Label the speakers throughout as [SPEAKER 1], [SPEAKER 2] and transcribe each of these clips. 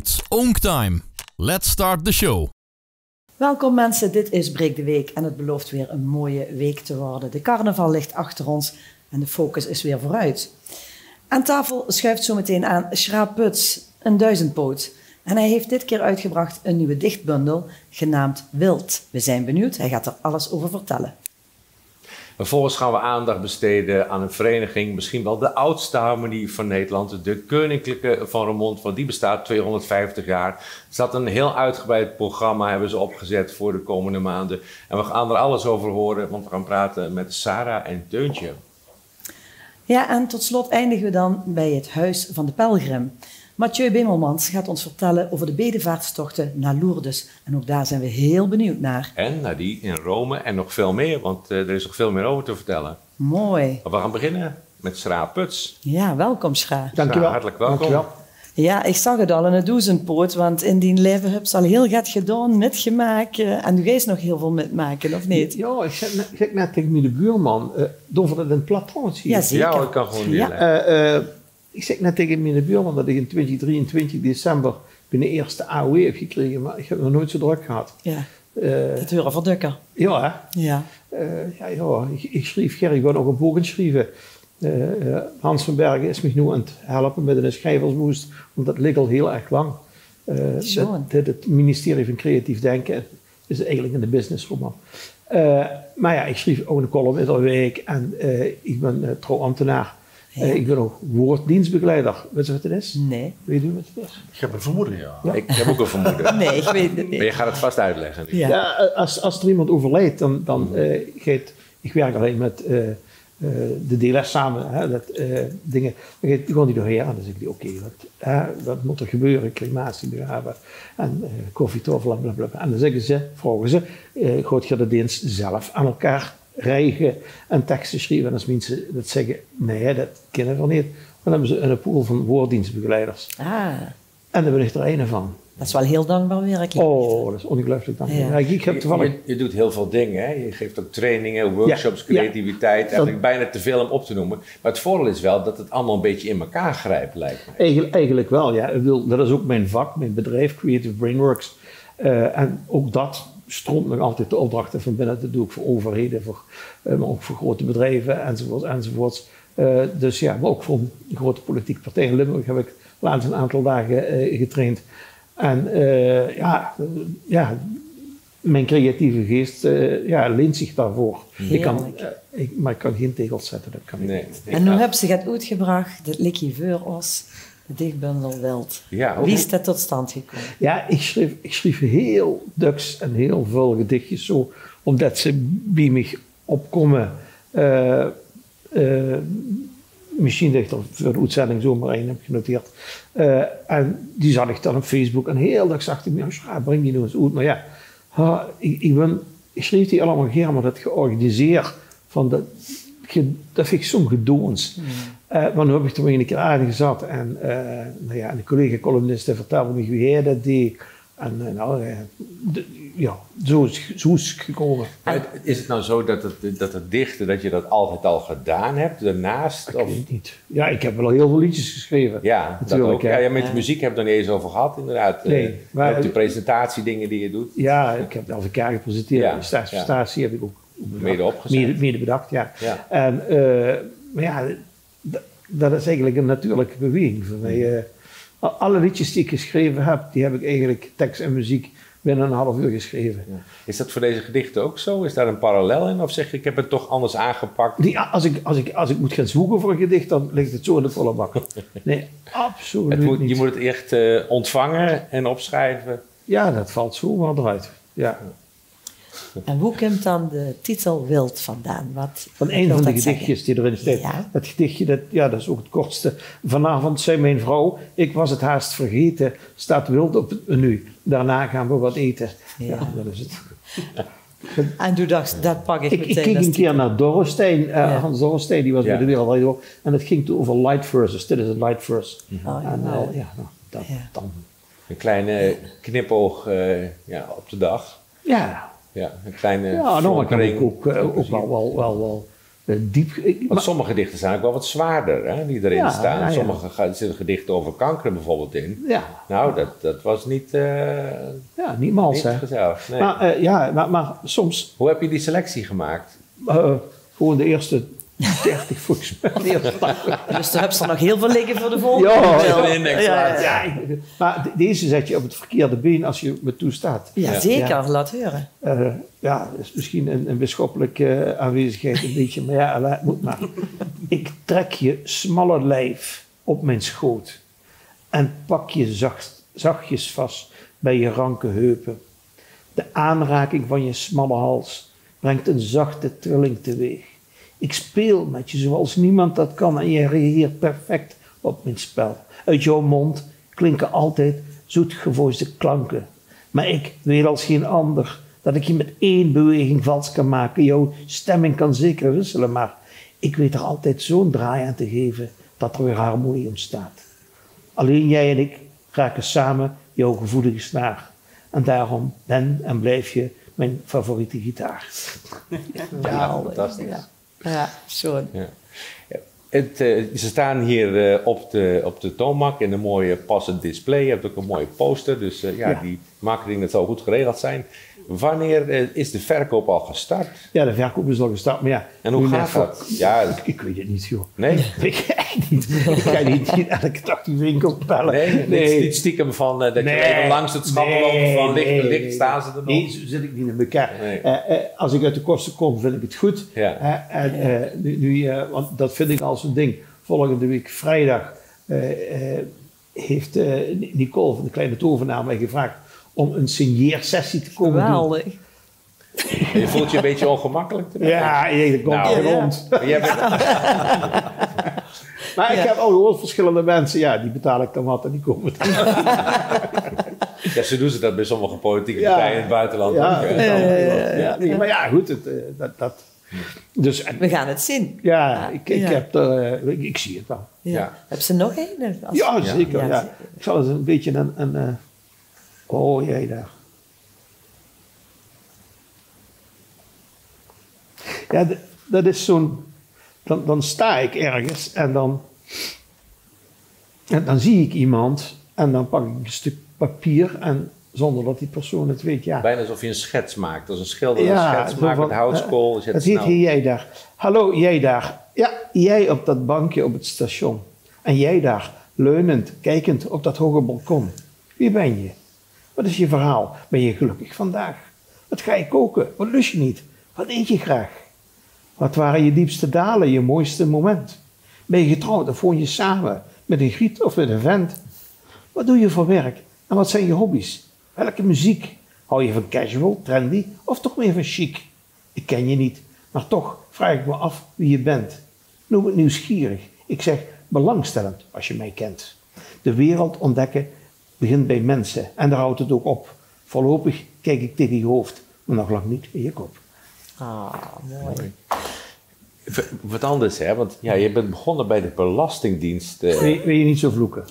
[SPEAKER 1] It's Oonk time. Let's start the show.
[SPEAKER 2] Welkom mensen, dit is Breek de Week en het belooft weer een mooie week te worden. De carnaval ligt achter ons en de focus is weer vooruit. Aan tafel schuift zometeen aan Schraap Puts, een duizendpoot. En hij heeft dit keer uitgebracht een nieuwe dichtbundel genaamd Wild. We zijn benieuwd, hij gaat er alles over vertellen.
[SPEAKER 3] Vervolgens gaan we aandacht besteden aan een vereniging, misschien wel de oudste harmonie van Nederland, de Koninklijke van Roermond, want die bestaat 250 jaar. Er staat een heel uitgebreid programma, hebben ze opgezet voor de komende maanden. En we gaan er alles over horen, want we gaan praten met Sarah en Teuntje.
[SPEAKER 2] Ja, en tot slot eindigen we dan bij het Huis van de Pelgrim. Mathieu Bemelmans gaat ons vertellen over de bedevaartstochten naar Lourdes. En ook daar zijn we heel benieuwd naar.
[SPEAKER 3] En naar die in Rome en nog veel meer, want er is nog veel meer over te vertellen.
[SPEAKER 2] Mooi.
[SPEAKER 3] Maar we gaan beginnen met Schraap Puts.
[SPEAKER 2] Ja, welkom Schra.
[SPEAKER 3] Dankjewel. Hartelijk welkom. Dankjewel.
[SPEAKER 2] Ja, ik zag het al in het duizendpoot, want in die leven heb je al heel wat gedaan, metgemaakt. En nu ga je nog heel veel metmaken, of niet?
[SPEAKER 4] Ja, ik zeg net tegen mijn buurman, over het in het platform zien.
[SPEAKER 2] Ja, zeker.
[SPEAKER 3] Ja, ik kan gewoon delen.
[SPEAKER 4] Ik zeg net tegen mijn buurman dat ik in 2023 december binnen de eerste AOW heb gekregen, maar ik heb nog nooit zo druk gehad.
[SPEAKER 2] Ja, het horen verdukken.
[SPEAKER 4] Ja, hè?
[SPEAKER 2] Ja.
[SPEAKER 4] Ik schreef, Gerry, ik wil nog een boek schrijven. Hans van Bergen is me nu aan het helpen met een schrijversmoest, want dat ligt al heel erg lang. Het ministerie van Creatief Denken is eigenlijk in de businessroman. Maar ja, ik schreef ook een column iedere week en ik ben trouwambtenaar. Ja. Ik ben ook woorddienstbegeleider. Weet je wat het is?
[SPEAKER 2] Nee.
[SPEAKER 4] Weet je wat het is?
[SPEAKER 5] Ik heb een vermoeden, ja.
[SPEAKER 3] Ik heb ook een vermoeden.
[SPEAKER 2] Nee, ik weet het niet.
[SPEAKER 3] Maar je gaat het vast uitleggen.
[SPEAKER 2] Ja.
[SPEAKER 4] Ja, als er iemand overlijdt, dan gaat... Ik werk alleen met de DLS samen, hè, dingen. Dan gaat gewoon die doorheen. En dan zeg ik, oké, wat moet er gebeuren? Crematie begraven en koffietafel, blablabla. En dan vragen ze, gaat je de dienst zelf aan elkaar rijgen en teksten schrijven. En als mensen dat zeggen, nee, dat kennen we niet. Dan hebben ze een pool van woorddienstbegeleiders. En daar ben ik er een van.
[SPEAKER 2] Dat is wel heel dankbaar werk.
[SPEAKER 4] Oh, dat is ongelooflijk dankbaar. Ja. Ik heb toevallig...
[SPEAKER 3] je doet heel veel dingen, hè? Je geeft ook trainingen, workshops, creativiteit. Eigenlijk bijna te veel om op te noemen. Maar het voordeel is wel dat het allemaal een beetje in elkaar grijpt, lijkt me.
[SPEAKER 4] Eigenlijk wel, ja. Dat is ook mijn vak, mijn bedrijf, Creative Brainworks. En ook dat stroomt nog altijd de opdrachten van binnen. Dat doe ik voor overheden, maar ook voor grote bedrijven enzovoorts. Dus ja, maar ook voor een grote politieke partij in Limburg heb ik laatst een aantal dagen getraind. En mijn creatieve geest leent zich daarvoor. Maar ik kan geen tegels zetten, dat kan ik niet.
[SPEAKER 2] En nu heb ze het uitgebracht, dat likje voor ons, de dichtbundel Wild.
[SPEAKER 3] Ja,
[SPEAKER 2] wie is dat tot stand gekomen?
[SPEAKER 4] Ja, ik schreef heel duks en heel veel gedichtjes zo, omdat ze bij me opkomen. Misschien dat ik er voor de uitzending zomaar een heb genoteerd. En die zag ik dan op Facebook en heel dag zag ik me, breng die nou eens uit. Maar ja, ik schreef die allemaal graag, maar dat georganiseerd van dat vind ik zo'n gedoons. Maar nu heb ik er weer een keer aardig gezet en de collega-columnisten vertelde me wie hij dat deed. En zo is het gekomen.
[SPEAKER 3] Maar is het nou zo dat het dichten, dat je dat altijd al gedaan hebt, daarnaast?
[SPEAKER 4] Ik weet niet. Ja, ik heb wel heel veel liedjes geschreven.
[SPEAKER 3] Ja, natuurlijk. Dat ook. Ja, met de muziek heb ik er niet eens over gehad, inderdaad. Nee. Maar de presentatiedingen die je doet.
[SPEAKER 4] Ja, ik heb de LVK gepresenteerd. Ja. De staatsprestatie heb ik ook
[SPEAKER 3] mede opgezet.
[SPEAKER 4] Mede bedacht, ja. En, maar ja, dat is eigenlijk een natuurlijke beweging voor mij. Alle liedjes die ik geschreven heb, die heb ik eigenlijk tekst en muziek binnen een half uur geschreven. Ja.
[SPEAKER 3] Is dat voor deze gedichten ook zo? Is daar een parallel in? Of zeg je, ik heb het toch anders aangepakt?
[SPEAKER 4] Als ik moet gaan zoeken voor een gedicht, dan ligt het zo in de volle bak. Nee, absoluut niet.
[SPEAKER 3] Je moet het echt ontvangen en opschrijven?
[SPEAKER 4] Ja, dat valt zo maar eruit. Ja.
[SPEAKER 2] En hoe komt dan de titel Wild vandaan?
[SPEAKER 4] Van een van de gedichtjes die erin staat. Ja. Het gedichtje, dat is ook het kortste. Vanavond zei mijn vrouw, ik was het haast vergeten, staat wild op het menu. Daarna gaan we wat eten. Ja, dat is het.
[SPEAKER 2] En toen dacht dat pak ik meteen.
[SPEAKER 4] Ik keek een keer naar Dorrestein, Hans Dorrestein, die was bij de Wereld Door. En het ging toen over light verses. Dit is een light verse. Dan.
[SPEAKER 3] Een kleine knipoog op de dag.
[SPEAKER 4] Ja.
[SPEAKER 3] Ja, een kleine
[SPEAKER 4] dan kan ik ook wel diep.
[SPEAKER 3] Want sommige gedichten zijn ook wel wat zwaarder, hè, die erin staan. Ja. Sommige zitten gedichten over kanker bijvoorbeeld in. Ja. Nou, dat was niet...
[SPEAKER 4] niet mals,
[SPEAKER 3] niet
[SPEAKER 4] hè.
[SPEAKER 3] gezellig. Nee.
[SPEAKER 4] Maar soms...
[SPEAKER 3] Hoe heb je die selectie gemaakt?
[SPEAKER 4] Gewoon de eerste 30 volgens mij.
[SPEAKER 2] Dus toen heb je er nog heel veel liggen voor de volgende.
[SPEAKER 4] Ja. Maar deze zet je op het verkeerde been als je me toestaat.
[SPEAKER 2] Ja, zeker. Laat horen.
[SPEAKER 4] Dat is misschien een bisschoppelijke aanwezigheid een beetje. Maar ja, het moet maar. Ik trek je smalle lijf op mijn schoot. En pak je zachtjes vast bij je ranke heupen. De aanraking van je smalle hals brengt een zachte trilling teweeg. Ik speel met je zoals niemand dat kan en je reageert perfect op mijn spel. Uit jouw mond klinken altijd zoetgevoiste klanken. Maar ik weet als geen ander dat ik je met 1 beweging vals kan maken. Jouw stemming kan zeker wisselen, maar ik weet er altijd zo'n draai aan te geven dat er weer harmonie ontstaat. Alleen jij en ik raken samen jouw gevoelige snaar. En daarom ben en blijf je mijn favoriete gitaar.
[SPEAKER 3] Ja, fantastisch.
[SPEAKER 2] Ja, zo.
[SPEAKER 3] Ja. Ze staan hier op de toonbank in een mooie passend display. Je hebt ook een mooie poster, dus die marketing, dat zal goed geregeld zijn. Wanneer is de verkoop al gestart?
[SPEAKER 4] Ja, de verkoop is al gestart, maar ja.
[SPEAKER 3] En hoe gaat dat? Ja,
[SPEAKER 4] ik weet het niet, joh.
[SPEAKER 3] Nee?
[SPEAKER 4] Ik echt niet. Ik ga niet elke dag die winkel bellen.
[SPEAKER 3] Nee. Niet stiekem van dat je even langs het schappen loopt van licht staan ze er nog?
[SPEAKER 4] Nee, zo zit ik niet in elkaar. Als ik uit de kosten kom, vind ik het goed. Ja. Want dat vind ik als een ding. Volgende week vrijdag heeft Nicole van de Kleine Tovenaar mij gevraagd om een signeersessie te komen
[SPEAKER 2] Geweldig.
[SPEAKER 3] doen. Je voelt je een beetje ongemakkelijk?
[SPEAKER 4] Ja, dat komt rond. Maar ik heb al verschillende mensen, die betaal ik dan wat en die komen dan.
[SPEAKER 3] Ja, zo doen ze dat bij sommige politieke partijen in het buitenland ook.
[SPEAKER 4] Maar ja, goed, dus,
[SPEAKER 2] we gaan het zien.
[SPEAKER 4] Ik zie het wel.
[SPEAKER 2] Heb ze nog één?
[SPEAKER 4] Ja, zeker. Ja. Ik zal eens een beetje een oh, jij daar. Ja, dat is zo'n... Dan sta ik ergens en dan zie ik iemand en dan pak ik een stuk papier en zonder dat die persoon het weet,
[SPEAKER 3] Bijna alsof je een schets maakt, als een schilder een schets maakt met houtskool.
[SPEAKER 4] Het heet hier jij daar. Hallo, jij daar. Ja, jij op dat bankje op het station. En jij daar, leunend, kijkend op dat hoge balkon. Wie ben je? Wat is je verhaal? Ben je gelukkig vandaag? Wat ga je koken? Wat lust je niet? Wat eet je graag? Wat waren je diepste dalen, je mooiste moment? Ben je getrouwd of woon je samen met een griet of met een vent? Wat doe je voor werk en wat zijn je hobby's? Welke muziek? Hou je van casual, trendy of toch meer van chic? Ik ken je niet, maar toch vraag ik me af wie je bent. Noem het nieuwsgierig. Ik zeg belangstellend als je mij kent. De wereld ontdekken begint bij mensen en daar houdt het ook op. Voorlopig kijk ik tegen je hoofd, maar nog lang niet in je kop.
[SPEAKER 2] Mooi.
[SPEAKER 3] Wat anders, hè? Want je bent begonnen bij de Belastingdienst.
[SPEAKER 4] Wil je niet zo vloeken?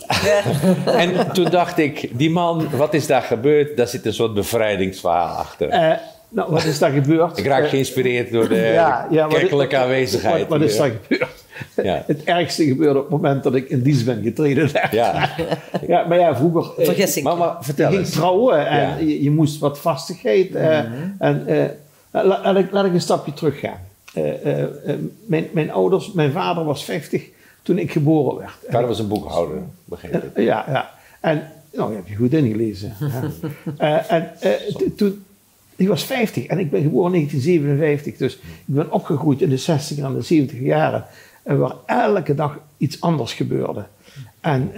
[SPEAKER 3] En toen dacht ik, die man, wat is daar gebeurd? Daar zit een soort bevrijdingsverhaal achter.
[SPEAKER 4] Wat is daar gebeurd?
[SPEAKER 3] Ik raak geïnspireerd door de kerkelijke aanwezigheid.
[SPEAKER 4] Wat is daar gebeurd? Het ergste gebeurde op het moment dat ik in dienst ben getreden. Maar vroeger...
[SPEAKER 2] Vergissing.
[SPEAKER 3] Maar vertel eens.
[SPEAKER 4] Je ging trouwen en je moest wat vastigheid. Laat ik een stapje terug gaan. Mijn ouders, mijn vader was 50 toen ik geboren werd.
[SPEAKER 3] Vader was een boekhouder, begreep ik.
[SPEAKER 4] En nou, heb je goed ingelezen. Toen, ik was 50 en ik ben geboren in 1957. Dus ik ben opgegroeid in de 60 en de 70 jaren. Waar elke dag iets anders gebeurde. En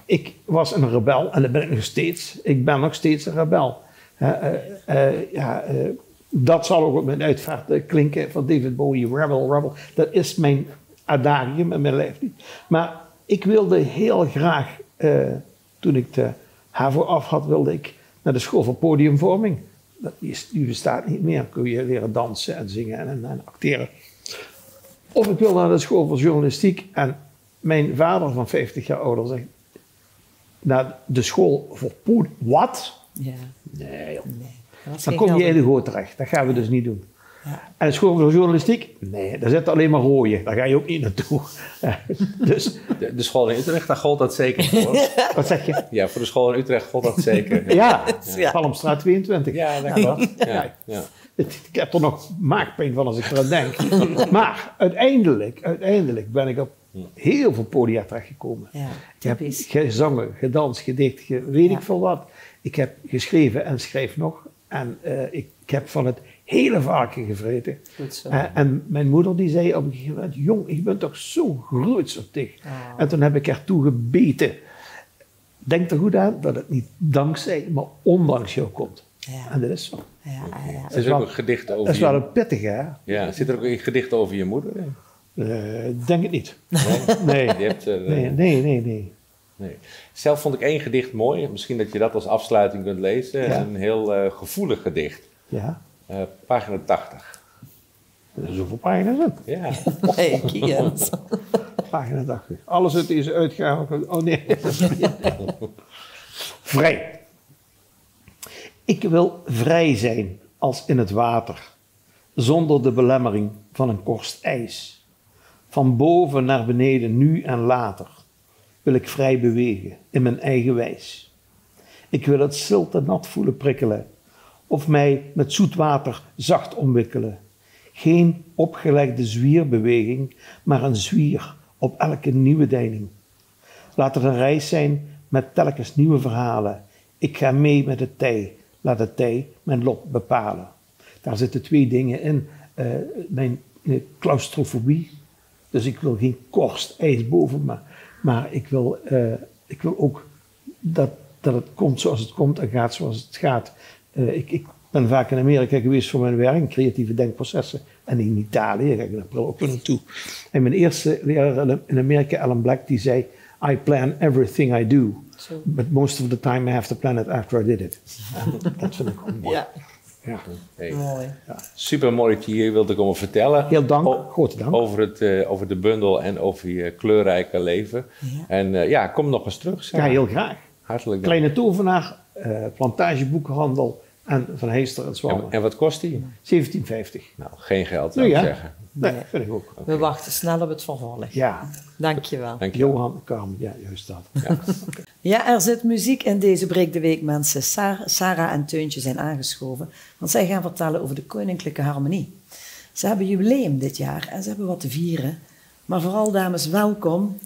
[SPEAKER 4] ik was een rebel en dat ben ik nog steeds. Ik ben nog steeds een rebel. Dat zal ook op mijn uitvaart klinken van David Bowie, Rebel, Rebel. Dat is mijn adagium in mijn leven. Maar ik wilde heel graag, toen ik de HAVO af had, wilde ik naar de school voor podiumvorming. Die bestaat niet meer. Dan kun je leren dansen en zingen en acteren. Of ik wilde naar de school voor journalistiek. En mijn vader van 50 jaar ouder zegt, naar de school voor podium. Wat?
[SPEAKER 2] Ja.
[SPEAKER 4] Nee. Dan kom je in de goot terecht. Dat gaan we dus niet doen. En de school voor journalistiek? Nee, daar zit alleen maar rooien. Daar ga je ook niet naartoe. Dus,
[SPEAKER 3] De school in Utrecht, daar gold dat zeker voor.
[SPEAKER 4] wat zeg je?
[SPEAKER 3] Ja, voor de school in Utrecht gold dat zeker.
[SPEAKER 4] Ja,
[SPEAKER 2] Ja.
[SPEAKER 4] Palmstraat 22.
[SPEAKER 3] Ja, dat klopt. Ja, ja.
[SPEAKER 4] Ik heb er nog maagpijn van als ik eraan denk. Maar uiteindelijk ben ik op heel veel podia terechtgekomen.
[SPEAKER 2] Ja,
[SPEAKER 4] Ik heb
[SPEAKER 2] typisch.
[SPEAKER 4] gezongen, gedanst, gedicht, weet ik veel wat. Ik heb geschreven en schrijf nog. En ik heb van het hele varken gevreten.
[SPEAKER 2] Goed zo.
[SPEAKER 4] En mijn moeder die zei op een gegeven moment, jong, ik ben toch zo grootzortig.
[SPEAKER 2] Oh.
[SPEAKER 4] En toen heb ik ertoe gebeten. Denk er goed aan dat het niet dankzij, maar ondanks jou komt.
[SPEAKER 2] Ja.
[SPEAKER 4] En dat is zo.
[SPEAKER 2] Ja, ja.
[SPEAKER 3] Er is ook een gedicht over
[SPEAKER 4] Dat is wel
[SPEAKER 3] je...
[SPEAKER 4] een pittige, hè?
[SPEAKER 3] Ja, zit er ook een gedicht over je moeder in?
[SPEAKER 4] Denk het niet.
[SPEAKER 3] Nee?
[SPEAKER 4] Nee.
[SPEAKER 3] Je hebt,
[SPEAKER 4] Nee.
[SPEAKER 3] nee. Zelf vond ik één gedicht mooi. Misschien dat je dat als afsluiting kunt lezen.
[SPEAKER 4] Ja.
[SPEAKER 3] Een heel gevoelig gedicht.
[SPEAKER 4] Ja.
[SPEAKER 3] Pagina 80.
[SPEAKER 4] Zoveel pagina's in.
[SPEAKER 3] Ja.
[SPEAKER 2] Hey, kijk eens.
[SPEAKER 4] Pagina 80. Alles uit deze uitgave. Oh nee. Vrij. Ik wil vrij zijn als in het water, zonder de belemmering van een korst ijs. Van boven naar beneden, nu en later, wil ik vrij bewegen in mijn eigen wijs. Ik wil het zilte nat voelen prikkelen, of mij met zoet water zacht omwikkelen. Geen opgelegde zwierbeweging, maar een zwier op elke nieuwe deining. Laat het een reis zijn met telkens nieuwe verhalen. Ik ga mee met de tij, laat de tij mijn lot bepalen. Daar zitten twee dingen in. Mijn claustrofobie, dus ik wil geen korst ijs boven me, maar ik wil ook dat het komt zoals het komt en gaat zoals het gaat. Ik ben vaak in Amerika geweest voor mijn werk, creatieve denkprocessen. En in Italië ga ik in april ook weer naartoe. En mijn eerste leraar in Amerika, Alan Black, die zei: I plan everything I do. But most of the time I have to plan it after I did it. En dat vind ik ook mooi.
[SPEAKER 2] Ja,
[SPEAKER 4] Ja.
[SPEAKER 3] Hey.
[SPEAKER 2] mooi.
[SPEAKER 3] Super mooi dat je hier wilde komen vertellen.
[SPEAKER 4] Heel dank, grote dank.
[SPEAKER 3] Over de bundel en over je kleurrijke leven.
[SPEAKER 2] Ja.
[SPEAKER 3] En kom nog eens terug.
[SPEAKER 4] Ja, heel graag.
[SPEAKER 3] Hartelijk dank.
[SPEAKER 4] Kleine Tovenaar, Plantageboekenhandel en Van Heester en Zwanen.
[SPEAKER 3] En wat kost die?
[SPEAKER 4] 17,50.
[SPEAKER 3] Nou, geen geld
[SPEAKER 4] Nou
[SPEAKER 3] zou ik
[SPEAKER 4] ja.
[SPEAKER 3] zeggen.
[SPEAKER 4] Nee, vind ik ook.
[SPEAKER 2] We wachten snel op het vervolg.
[SPEAKER 4] Ja,
[SPEAKER 2] Dankjewel.
[SPEAKER 3] Dank je.
[SPEAKER 4] Johan Carmen, ja, juist dat.
[SPEAKER 2] Ja, er zit muziek in deze Breek de Week, mensen. Sarah en Teuntje zijn aangeschoven, want zij gaan vertellen over de Koninklijke Harmonie. Ze hebben jubileum dit jaar en ze hebben wat te vieren. Maar vooral, dames, welkom,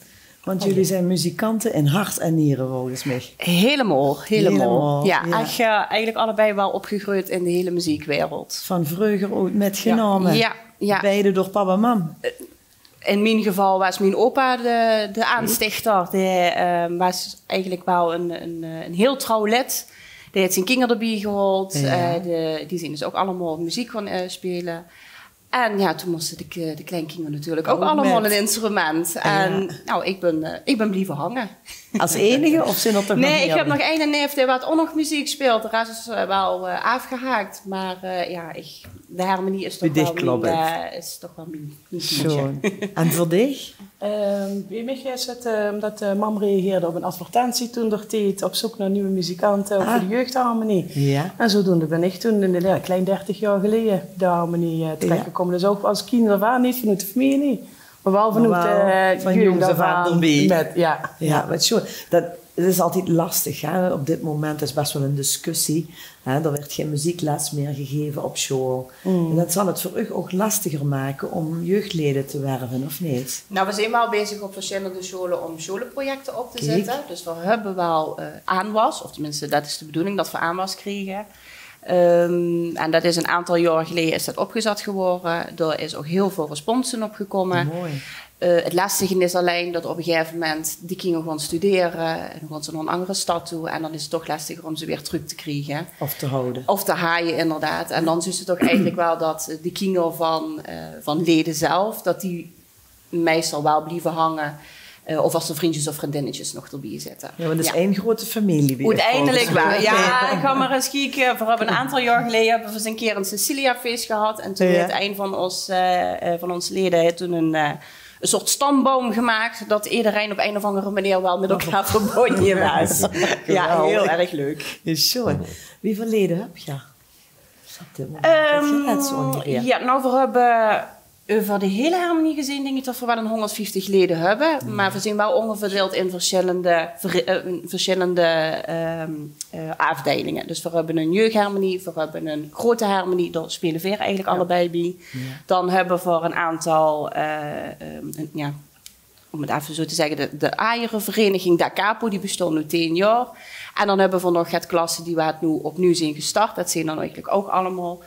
[SPEAKER 2] want jullie zijn muzikanten in hart en nieren, volgens mij.
[SPEAKER 5] Helemaal.
[SPEAKER 2] Helemaal,
[SPEAKER 5] Ja,
[SPEAKER 2] ja.
[SPEAKER 5] echt eigenlijk allebei wel opgegroeid in de hele muziekwereld.
[SPEAKER 2] Van vroeger ooit met genomen.
[SPEAKER 5] Ja.
[SPEAKER 2] Beide door papa en mam.
[SPEAKER 5] In mijn geval was mijn opa de aanstichter. Die was eigenlijk wel een heel trouw lid. Die heeft zijn kinderen erbij gehaald.
[SPEAKER 2] Ja.
[SPEAKER 5] Die zijn dus ook allemaal muziek gaan spelen. En ja, toen moesten de kleinkinderen natuurlijk ook
[SPEAKER 2] Ook
[SPEAKER 5] allemaal
[SPEAKER 2] met.
[SPEAKER 5] een instrument. En nou, ik ben blijven hangen.
[SPEAKER 2] Als enige, of zijn er toch nog
[SPEAKER 5] Nee, ik
[SPEAKER 2] meer?
[SPEAKER 5] heb nog één neef die wat ook nog muziek speelt. De rest is wel afgehaakt. Maar de harmonie is toch
[SPEAKER 2] Wie
[SPEAKER 5] wel
[SPEAKER 2] dichtklopt.
[SPEAKER 5] mijn
[SPEAKER 2] Zo. En voor dich?
[SPEAKER 6] Bij mij is het dat mam reageerde op een advertentie toen der tijd op zoek naar nieuwe muzikanten voor de jeugdharmonie.
[SPEAKER 2] Ja.
[SPEAKER 6] En zodoende ben ik toen, een klein 30 jaar geleden, de harmonie terechtgekomen. Dus ook als kind af aan niet, vanuit de familie niet. Maar wel vanuit
[SPEAKER 2] van
[SPEAKER 6] jeugd
[SPEAKER 2] jongs af aan erbij.
[SPEAKER 6] met, ja.
[SPEAKER 2] Ja, wat zo. Het is altijd lastig. Hè? Op dit moment is best wel een discussie. Hè? Er werd geen muziekles meer gegeven op school. En dat zal het voor u ook lastiger maken om jeugdleden te werven, of niet?
[SPEAKER 5] Nou, we zijn wel bezig op verschillende scholen om scholenprojecten op te
[SPEAKER 2] Kijk.
[SPEAKER 5] zetten. Dus we hebben wel aanwas, of tenminste dat is de bedoeling, dat we aanwas kregen. En dat is een aantal jaar geleden is dat opgezet geworden. Er is ook heel veel responsen op gekomen.
[SPEAKER 2] Mooi.
[SPEAKER 5] Het lastige is alleen dat op een gegeven moment die kinderen gaan studeren en dan gaan ze naar een andere stad toe en dan is het toch lastiger om ze weer terug te krijgen.
[SPEAKER 2] Of te houden.
[SPEAKER 5] Of te haaien inderdaad. En dan is het toch eigenlijk wel dat de kinderen van leden zelf, dat die meestal wel blijven hangen. Of als er vriendjes of vriendinnetjes nog erbij zitten.
[SPEAKER 2] Ja, want het is één grote familie. bij u,
[SPEAKER 5] Uiteindelijk wel.
[SPEAKER 2] volgens mij.
[SPEAKER 5] Ja, ik ga maar eens kijken. We hebben een aantal jaar geleden hebben we eens een keer een Cecilia-feest gehad. En toen heeft een van ons leden heeft toen een soort stamboom gemaakt. Dat iedereen op een of andere manier wel met elkaar verbonden was. Ja, heel erg leuk.
[SPEAKER 2] Is zo. Wie voor leden heb je? Op dit moment net zo ongeveer.
[SPEAKER 5] Ja, nou, we hebben over de hele harmonie gezien, denk ik dat we wel een 150 leden hebben. Maar we zijn wel ongeverdeeld in verschillende afdelingen. Dus we hebben een jeugdharmonie, we hebben een grote harmonie. Daar spelen we eigenlijk allebei bij. Ja. Dan hebben we voor een aantal, om het even zo te zeggen, de Aierenvereniging Da Capo, die bestaat nu 10 jaar. En dan hebben we nog het klasse die we nu opnieuw zijn gestart. Dat zijn dan eigenlijk ook allemaal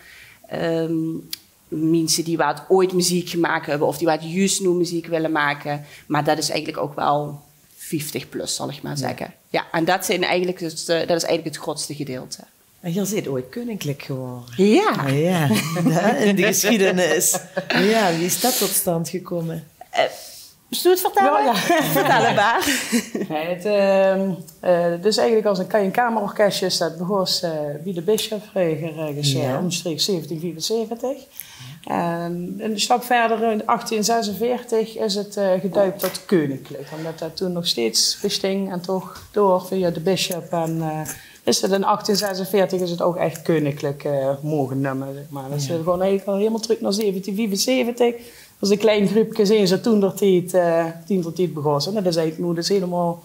[SPEAKER 5] mensen die wat ooit muziek gemaakt hebben of die wat juist nu muziek willen maken. Maar dat is eigenlijk ook wel 50 plus, zal ik maar zeggen. Ja, en dat is eigenlijk het grootste gedeelte.
[SPEAKER 2] En je zit ooit koninklijk geworden.
[SPEAKER 5] Ja.
[SPEAKER 2] Ja, in de geschiedenis. Ja, wie is dat tot stand gekomen?
[SPEAKER 5] Zullen we het vertellen?
[SPEAKER 6] Ja.
[SPEAKER 5] Vertel het maar.
[SPEAKER 6] Nee, dus eigenlijk kan je een kamerorkestje is dat begon bij de Bisschop vroeger, omstreeks 1774. En een stap verder, in 1846, is het gedoopt tot koninklijk. Omdat dat toen nog steeds besting en toch door via de Bisschop. En is het in 1846 is het ook echt koninklijk mogen noemen, zeg maar. Dat is gewoon eigenlijk al helemaal terug naar 1775. Dat is een klein groepje zijn ze toen de tijd begonnen. Dat is eigenlijk nu dus helemaal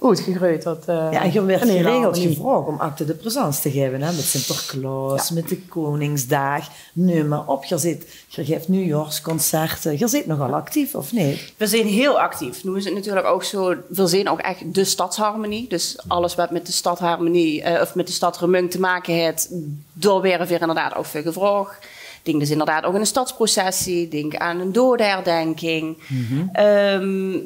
[SPEAKER 6] uitgegroeid.
[SPEAKER 2] En je werd geregeld gevraagd om acte de présence te geven. Hè? Met Sinterklaas, met de Koningsdag. Nu maar op, je geeft nieuwjaarsconcerten. Je zit nogal actief, of niet?
[SPEAKER 5] We zijn heel actief. Nu is het natuurlijk ook zo, we zijn ook echt de stadsharmonie. Dus alles wat met de stadharmonie of met de stad Remung te maken heeft, daar werden we inderdaad ook veel gevraagd. Denk dus inderdaad ook aan een stadsprocessie. Denk aan een dodenherdenking.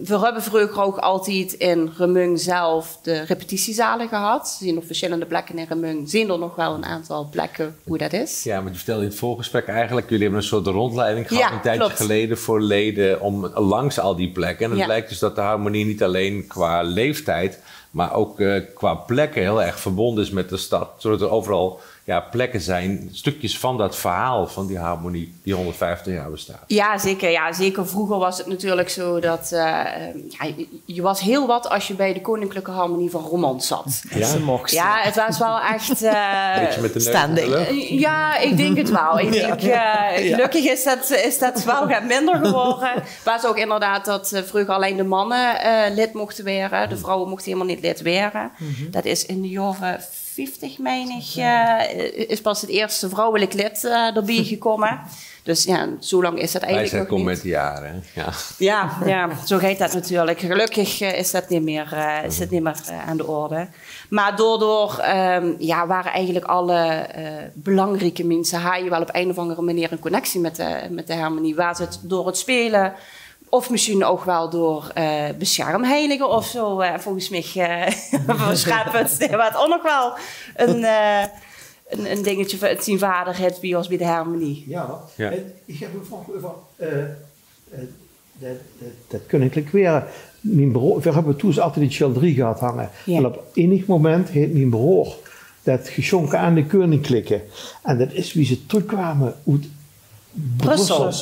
[SPEAKER 5] We hebben vroeger ook altijd in Remung zelf de repetitiezalen gehad. Er zijn op verschillende plekken in Remung. Zijn er nog wel een aantal plekken hoe dat is?
[SPEAKER 3] Ja, maar je vertelde in het voorgesprek eigenlijk, jullie hebben een soort rondleiding gehad een tijdje geleden voor leden om langs al die plekken. En het lijkt dus dat de harmonie niet alleen qua leeftijd, maar ook qua plekken heel erg verbonden is met de stad. Zodat er overal plekken zijn, stukjes van dat verhaal van die harmonie die 150 jaar bestaat.
[SPEAKER 5] Ja, zeker. Ja, zeker. Vroeger was het natuurlijk zo dat je was heel wat als je bij de Koninklijke Harmonie van Roermond zat.
[SPEAKER 2] Ja? Ze mocht.
[SPEAKER 5] Ja, het was wel echt
[SPEAKER 3] beetje met de
[SPEAKER 2] standing.
[SPEAKER 5] Ja, ik denk het wel. Ik denk, gelukkig is dat wel wat minder geworden. Het was ook inderdaad dat vroeger alleen de mannen lid mochten worden. De vrouwen mochten helemaal niet lid worden. Dat is in de jaren 50, meen ik, is pas het eerste vrouwelijk lid erbij gekomen. Dus ja, zo lang is dat eigenlijk nog niet.
[SPEAKER 3] Komt met de jaren.
[SPEAKER 5] Ja, zo gaat dat natuurlijk. Gelukkig is dat niet meer, aan de orde. Maar daardoor waren eigenlijk alle belangrijke mensen, hadden wel op een of andere manier een connectie met de harmonie. Was het door het spelen, of misschien ook wel door beschermheiligen of zo. Volgens mij wat ook nog wel een dingetje van het zien vader het bij ons bij de harmonie.
[SPEAKER 4] Ja. Ik heb een vraag over dat koninklijk weer. Mijn broer, we hebben toen altijd die childrie gehad hangen. Ja. En op enig moment heeft mijn broer dat geschonken aan de koninklijke. En dat is wie ze terugkwamen uit Brussel.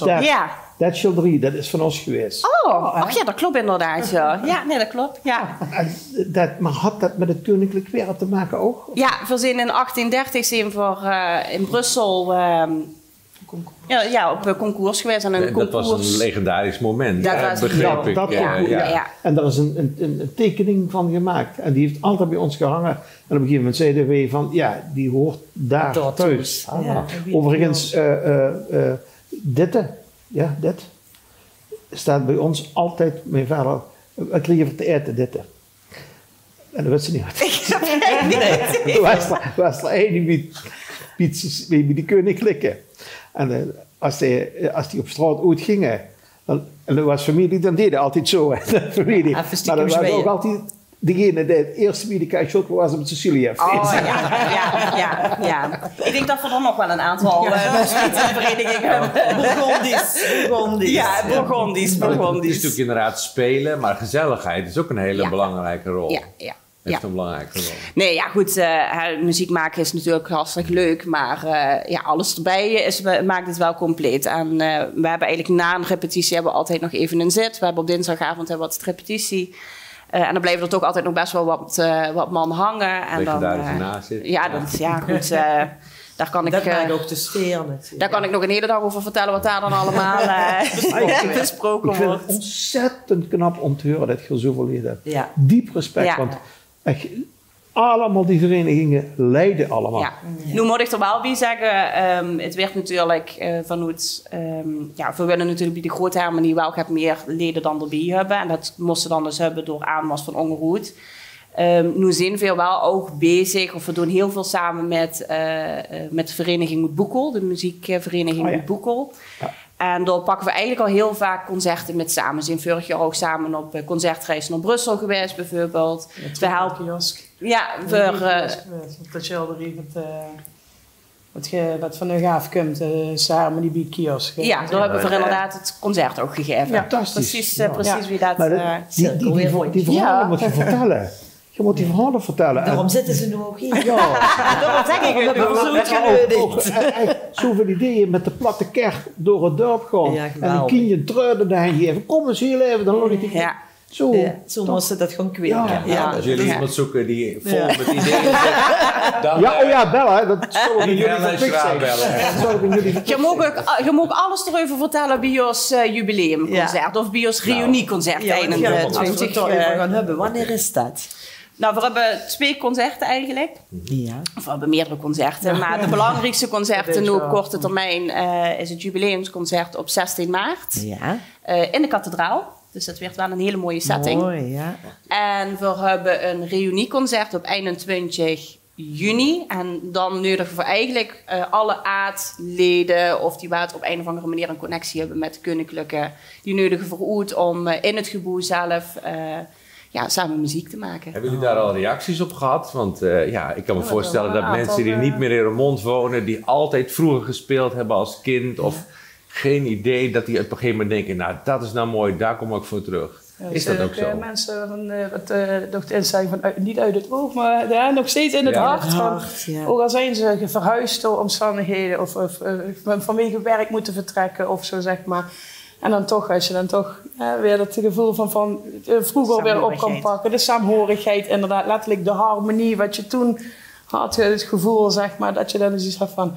[SPEAKER 4] Dat childrie, dat is van ons geweest.
[SPEAKER 5] Oh, ja, dat klopt inderdaad. Ja, nee, dat klopt. Ja.
[SPEAKER 3] Maar had dat met het koninklijk weer te maken ook?
[SPEAKER 5] Ja, we zijn in 1830 zijn we in Brussel op concours geweest. En
[SPEAKER 3] dat was een legendarisch moment.
[SPEAKER 5] Dat was
[SPEAKER 3] begreep ik.
[SPEAKER 5] Ja.
[SPEAKER 4] En daar is een tekening van gemaakt. En die heeft altijd bij ons gehangen. En op een gegeven moment zeiden we van, die hoort daar thuis. Overigens, dit staat bij ons altijd, mijn vader, ik kreeg te eten, dit. En dat wist ze niet wat. Was er één bij die koninklijke. En als die op straat uitgingen, en er was familie, dan deden altijd zo. Familie. Maar dat was ook altijd degene die het eerste bij de cachot was op Sicilia.
[SPEAKER 5] Ja. Ik denk dat we er nog wel een aantal verenigingen hebben.
[SPEAKER 2] Burgondisch.
[SPEAKER 5] Ja, Burgondisch.
[SPEAKER 3] Het is natuurlijk inderdaad spelen, maar gezelligheid is ook een hele belangrijke rol.
[SPEAKER 5] Ja.
[SPEAKER 3] Heeft een belangrijke rol.
[SPEAKER 5] Nee, ja goed, muziek maken is natuurlijk hartstikke leuk, maar alles erbij maakt het wel compleet. En we hebben eigenlijk na een repetitie hebben we altijd nog even een zit. We hebben op dinsdagavond wat repetitie. En dan blijven er toch altijd nog best wel wat man hangen. En
[SPEAKER 3] legendarische nazit.
[SPEAKER 5] Ja, goed. daar kan ik...
[SPEAKER 2] Dat maakt ook de sfeer natuurlijk.
[SPEAKER 5] Daar kan ik nog een hele dag over vertellen wat daar dan allemaal besproken
[SPEAKER 4] Ik vind
[SPEAKER 5] wordt.
[SPEAKER 4] het ontzettend knap om te horen dat je er zoveel leden hebt.
[SPEAKER 2] Ja.
[SPEAKER 4] Diep respect,
[SPEAKER 5] Ja.
[SPEAKER 4] want echt, allemaal die verenigingen leiden allemaal.
[SPEAKER 5] Ja. Nu moet ik er wel bij zeggen, het werd natuurlijk vanuit... we willen natuurlijk bij de grote harmonie wel meer leden dan erbij hebben. En dat moesten dan dus hebben door aanwas van Ongeroet. Nu zijn we wel ook bezig, of we doen heel veel samen met de vereniging Moed Boekel, de muziekvereniging Moed Boekel. Ja. En daar pakken we eigenlijk al heel vaak concerten met samen. We zijn vorig jaar ook samen op concertreis naar Brussel geweest, bijvoorbeeld.
[SPEAKER 6] We helpen kiosk.
[SPEAKER 5] Ja,
[SPEAKER 6] dat je al wat van een gaaf komt, samen die kiosk.
[SPEAKER 5] Ja, daar hebben we inderdaad het concert ook gegeven.
[SPEAKER 4] Ja, fantastisch.
[SPEAKER 5] Precies wie dat...
[SPEAKER 4] Die verhalen moet je vertellen. Je moet die verhalen vertellen.
[SPEAKER 2] Daarom zitten ze nu ook hier.
[SPEAKER 4] Ja.
[SPEAKER 2] Daarom zeg ik het. We hebben
[SPEAKER 4] zoveel ideeën met de platte kerk door het dorp gaan.
[SPEAKER 2] Ja,
[SPEAKER 4] en een kindje treurde daarheen geven. Kom eens hier even, dan loop ik die...
[SPEAKER 5] Ja.
[SPEAKER 2] Zo moesten dat gewoon kweken.
[SPEAKER 3] Ja, als jullie iemand zoeken die vol met ideeën zit, dan...
[SPEAKER 4] bellen. Dat zou ik in jullie verplicht zijn.
[SPEAKER 5] Je mag alles erover vertellen bij ons jubileumconcert of bij ons reunieconcert tijdens 20.
[SPEAKER 2] gaan hebben. Wanneer is dat?
[SPEAKER 5] Nou, we hebben 2 concerten eigenlijk.
[SPEAKER 2] Ja.
[SPEAKER 5] Of we hebben meerdere concerten. Maar de belangrijkste concerten nu op korte termijn is het jubileumsconcert op 16 maart.
[SPEAKER 2] Ja.
[SPEAKER 5] In de kathedraal. Dus dat werd wel een hele mooie setting.
[SPEAKER 2] Mooi, ja.
[SPEAKER 5] En we hebben een reunieconcert op 21 juni. En dan nodigen we eigenlijk alle aardleden, of die wat op een of andere manier een connectie hebben met de koninklijke, die nodigen we uit om in het gebouw zelf samen muziek te maken.
[SPEAKER 3] Hebben jullie daar al reacties op gehad? Want ik kan me voorstellen dat mensen die niet meer in Roermond wonen, die altijd vroeger gespeeld hebben als kind, of geen idee, dat die op een gegeven moment denken, nou dat is nou mooi, daar kom ik voor terug.
[SPEAKER 6] Ja,
[SPEAKER 3] is dat ook zo?
[SPEAKER 6] Mensen nog de instelling van niet uit het oog, maar nog steeds in het hart. Ook al zijn ze verhuisd door omstandigheden of vanwege werk moeten vertrekken of zo, zeg maar. En dan toch, als je dan toch weer dat gevoel van vroeger weer op kan pakken. De saamhorigheid, inderdaad, letterlijk de harmonie, wat je toen had, het gevoel, zeg maar, dat je dan dus iets had van,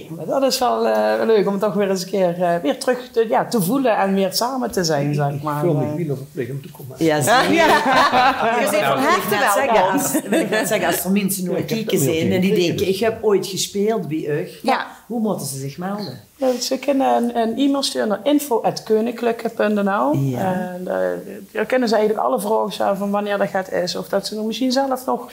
[SPEAKER 6] maar dat is wel leuk om toch weer eens een keer weer terug te voelen en weer samen te zijn, zeg maar.
[SPEAKER 4] Ik wil me niet verplicht om te komen.
[SPEAKER 2] Ja, zeker.
[SPEAKER 5] Je zit van harte welkom.
[SPEAKER 2] Wil ik net zeggen, als er mensen nu kijken zijn en die denken, ik heb ooit gespeeld bij u.
[SPEAKER 5] Ja.
[SPEAKER 2] Hoe moeten ze zich melden?
[SPEAKER 6] Ze kunnen een e-mail sturen naar info@koninklijke.nl.
[SPEAKER 2] Ja.
[SPEAKER 6] En daar kunnen ze eigenlijk alle vragen stellen van wanneer dat gaat is. Of dat ze nog misschien zelf nog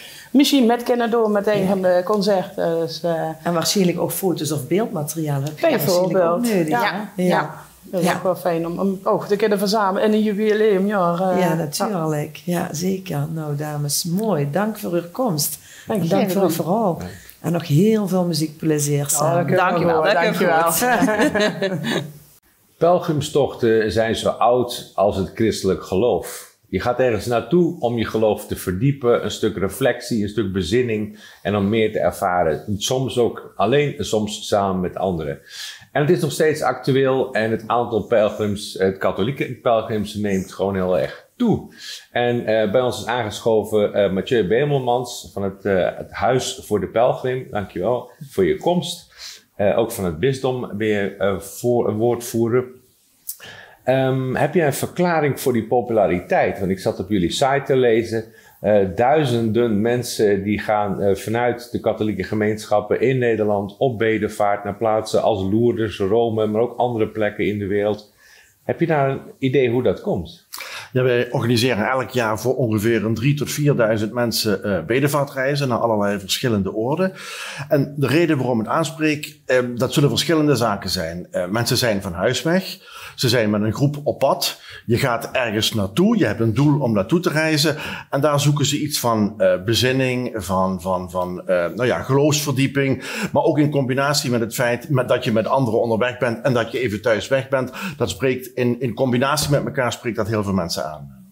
[SPEAKER 6] met kunnen doen met een van de concerten. Dus,
[SPEAKER 2] En waarschijnlijk ook foto's of beeldmateriaal heb je
[SPEAKER 6] bijvoorbeeld.
[SPEAKER 2] ook nodig.
[SPEAKER 6] Ja. Dat is ook wel fijn om ook te kunnen verzamelen in een jubileumjaar.
[SPEAKER 2] Ja, natuurlijk. Ja, zeker. Nou, dames, mooi. Dank voor uw komst.
[SPEAKER 6] Dank je.
[SPEAKER 2] Dank voor het verhaal. En nog heel veel muziekplezier samen.
[SPEAKER 5] Dankjewel.
[SPEAKER 3] Pelgrimstochten zijn zo oud als het christelijk geloof. Je gaat ergens naartoe om je geloof te verdiepen, een stuk reflectie, een stuk bezinning en om meer te ervaren. Soms ook alleen, soms samen met anderen. En het is nog steeds actueel en het aantal pelgrims, het katholieke pelgrims, neemt gewoon heel erg toe. En bij ons is aangeschoven Mathieu Bemelmans van het Huis voor de Pelgrim. Dankjewel voor je komst. Ook van het bisdom weer voor een woordvoerder. Heb jij een verklaring voor die populariteit? Want ik zat op jullie site te lezen. Duizenden mensen die gaan vanuit de katholieke gemeenschappen in Nederland op bedevaart naar plaatsen als Lourdes, Rome, maar ook andere plekken in de wereld. Heb je daar een idee hoe dat komt?
[SPEAKER 7] Ja, wij organiseren elk jaar voor ongeveer 3.000 tot 4.000 mensen bedevaartreizen naar allerlei verschillende orden. En de reden waarom ik het aanspreek, dat zullen verschillende zaken zijn. Mensen zijn van huis weg. Ze zijn met een groep op pad. Je gaat ergens naartoe. Je hebt een doel om naartoe te reizen. En daar zoeken ze iets van bezinning, van geloofsverdieping. Maar ook in combinatie met het feit dat je met anderen onderweg bent en dat je even thuis weg bent. Dat spreekt in combinatie met elkaar spreekt dat heel veel mensen aan.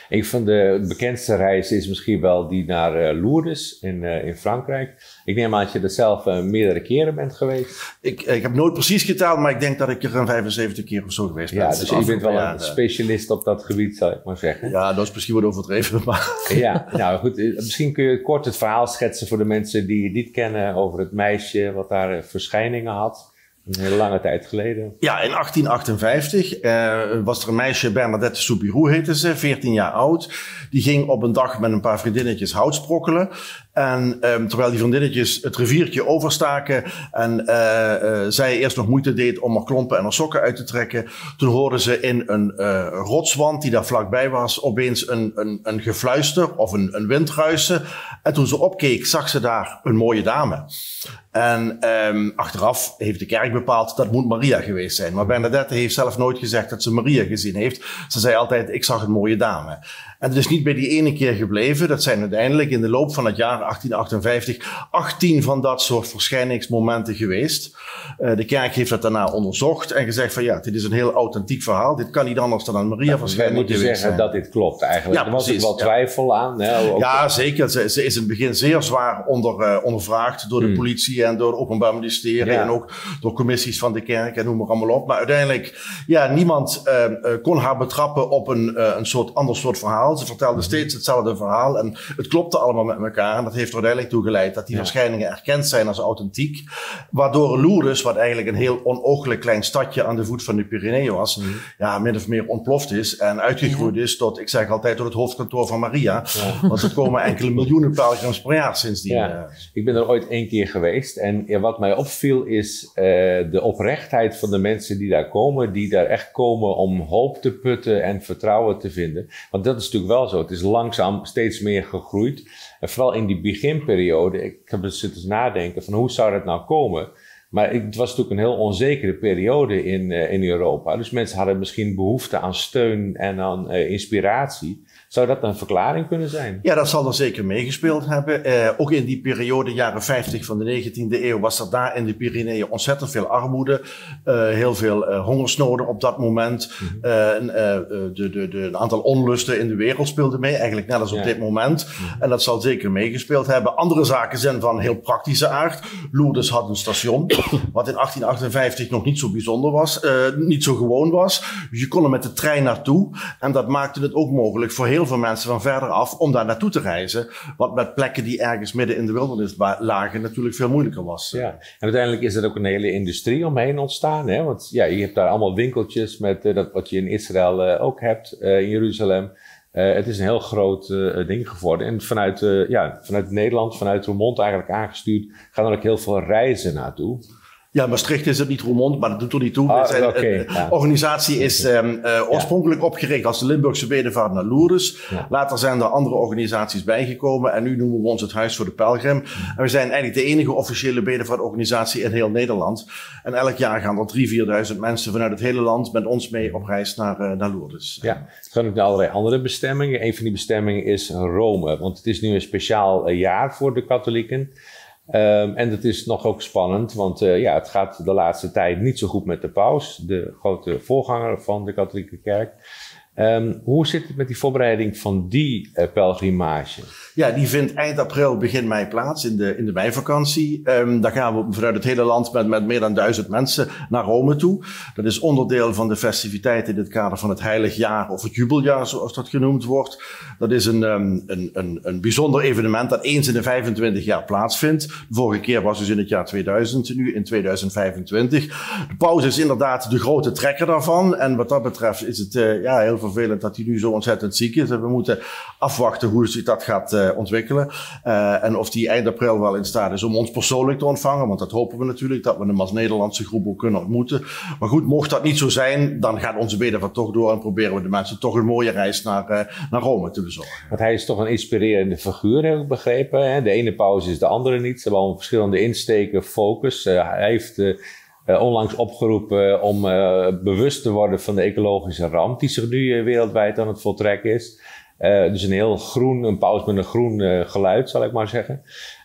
[SPEAKER 3] Een van de bekendste reizen is misschien wel die naar Lourdes in Frankrijk. Ik neem aan dat je er zelf meerdere keren bent geweest.
[SPEAKER 7] Ik heb nooit precies geteld, maar ik denk dat ik er een 75 keer of zo geweest ben.
[SPEAKER 3] Ja, dus je bent wel een specialist op dat gebied, zal ik maar zeggen.
[SPEAKER 7] Ja, dat is misschien wat overdreven, maar...
[SPEAKER 3] Ja, nou goed. Misschien kun je kort het verhaal schetsen voor de mensen die het niet kennen over het meisje wat daar verschijningen had. Een hele lange tijd geleden.
[SPEAKER 7] Ja, in 1858 was er een meisje, Bernadette Soubirous heette ze, 14 jaar oud. Die ging op een dag met een paar vriendinnetjes hout sprokkelen. En terwijl die vriendinnetjes het riviertje overstaken en zij eerst nog moeite deed om haar klompen en haar sokken uit te trekken, toen hoorden ze in een rotswand die daar vlakbij was opeens een gefluister of een windruisen. En toen ze opkeek, zag ze daar een mooie dame. En achteraf heeft de kerk bepaald dat moet Maria geweest zijn. Maar Bernadette heeft zelf nooit gezegd dat ze Maria gezien heeft. Ze zei altijd, ik zag een mooie dame. En het is niet bij die ene keer gebleven. Dat zijn uiteindelijk in de loop van het jaar 1858 18 van dat soort verschijningsmomenten geweest. De kerk heeft dat daarna onderzocht en gezegd van ja, dit is een heel authentiek verhaal. Dit kan niet anders dan een Maria-verschijning
[SPEAKER 3] geweest zijn. Wij moeten zeggen dat dit klopt eigenlijk. Ja, er was ook wel twijfel aan. Hè?
[SPEAKER 7] Ja, zeker. Ze is in het begin zeer zwaar ondervraagd door de politie en door het Openbaar Ministerie en ook door commissies van de kerk en noem maar allemaal op. Maar uiteindelijk, ja, niemand kon haar betrappen op een ander soort verhaal. Ze vertelde steeds hetzelfde verhaal en het klopte allemaal met elkaar. En dat heeft er uiteindelijk toe geleid dat die verschijningen erkend zijn als authentiek. Waardoor Lourdes, wat eigenlijk een heel onooglijk klein stadje aan de voet van de Pyreneeën was, ja, min of meer ontploft is en uitgegroeid is tot, ik zeg altijd, tot het hoofdkantoor van Maria. Ja. Want er komen enkele miljoenen pelgrims per jaar sindsdien.
[SPEAKER 3] Ja. Ik ben er ooit 1 keer geweest en wat mij opviel is de oprechtheid van de mensen die daar komen, die daar echt komen om hoop te putten en vertrouwen te vinden. Want dat is natuurlijk wel zo. Het is langzaam steeds meer gegroeid. En vooral in die beginperiode, ik heb dus zitten nadenken van hoe zou dat nou komen? Maar het was natuurlijk een heel onzekere periode in Europa. Dus mensen hadden misschien behoefte aan steun en aan inspiratie. Zou dat een verklaring kunnen zijn?
[SPEAKER 7] Ja, dat zal er zeker meegespeeld hebben. Ook in die periode, jaren 50 van de 19e eeuw, was er daar in de Pyreneeën ontzettend veel armoede. Heel veel hongersnoden op dat moment. Een aantal onlusten in de wereld speelden mee, eigenlijk net als op dit moment. En dat zal zeker meegespeeld hebben. Andere zaken zijn van heel praktische aard. Lourdes had een station, wat in 1858 nog niet zo bijzonder was, niet zo gewoon was. Dus je kon er met de trein naartoe. En dat maakte het ook mogelijk voor heel veel mensen van verder af om daar naartoe te reizen. Wat met plekken die ergens midden in de wildernis lagen natuurlijk veel moeilijker was.
[SPEAKER 3] Ja, en uiteindelijk is er ook een hele industrie omheen ontstaan. Hè? Want ja, je hebt daar allemaal winkeltjes met dat wat je in Israël ook hebt, in Jeruzalem. Het is een heel groot ding geworden. En vanuit Nederland, vanuit Roermond eigenlijk aangestuurd, gaan er ook heel veel reizen naartoe.
[SPEAKER 7] Ja, Maastricht is het niet Roermond, maar dat doet er niet toe. De organisatie is oorspronkelijk opgericht als de Limburgse bedevaart naar Lourdes. Ja. Later zijn er andere organisaties bijgekomen en nu noemen we ons het Huis voor de Pelgrim. En we zijn eigenlijk de enige officiële bedevaartorganisatie in heel Nederland. En elk jaar gaan er 3.000-4.000 mensen vanuit het hele land met ons mee op reis naar Lourdes.
[SPEAKER 3] Ja, het gaan ook naar allerlei andere bestemmingen. Een van die bestemmingen is Rome, want het is nu een speciaal jaar voor de katholieken. En dat is nog ook spannend, want het gaat de laatste tijd niet zo goed met de paus, de grote voorganger van de katholieke kerk. Hoe zit het met die voorbereiding van die pelgrimage?
[SPEAKER 7] Ja, die vindt eind april, begin mei plaats in de meivakantie. Daar gaan we vanuit het hele land met meer dan 1000 mensen naar Rome toe. Dat is onderdeel van de festiviteiten in het kader van het heilig jaar of het jubeljaar, zoals dat genoemd wordt. Dat is een bijzonder evenement dat eens in de 25 jaar plaatsvindt. De vorige keer was dus in het jaar 2000, nu in 2025. De paus is inderdaad de grote trekker daarvan. En wat dat betreft is het heel vervelend dat hij nu zo ontzettend ziek is. En we moeten afwachten hoe zich dat gaat ontwikkelen. En of die eind april wel in staat is om ons persoonlijk te ontvangen. Want dat hopen we natuurlijk, dat we hem als Nederlandse groep ook kunnen ontmoeten. Maar goed, mocht dat niet zo zijn, dan gaat onze bedevaart toch door en proberen we de mensen toch een mooie reis naar Rome te bezorgen.
[SPEAKER 3] Want hij is toch een inspirerende figuur, heb ik begrepen. Hè? De ene paus is de andere niet. Ze hebben allemaal verschillende insteken, focus. Hij heeft onlangs opgeroepen om bewust te worden van de ecologische ramp die zich nu wereldwijd aan het voltrekken is. Dus een paus met een groen geluid, zal ik maar zeggen.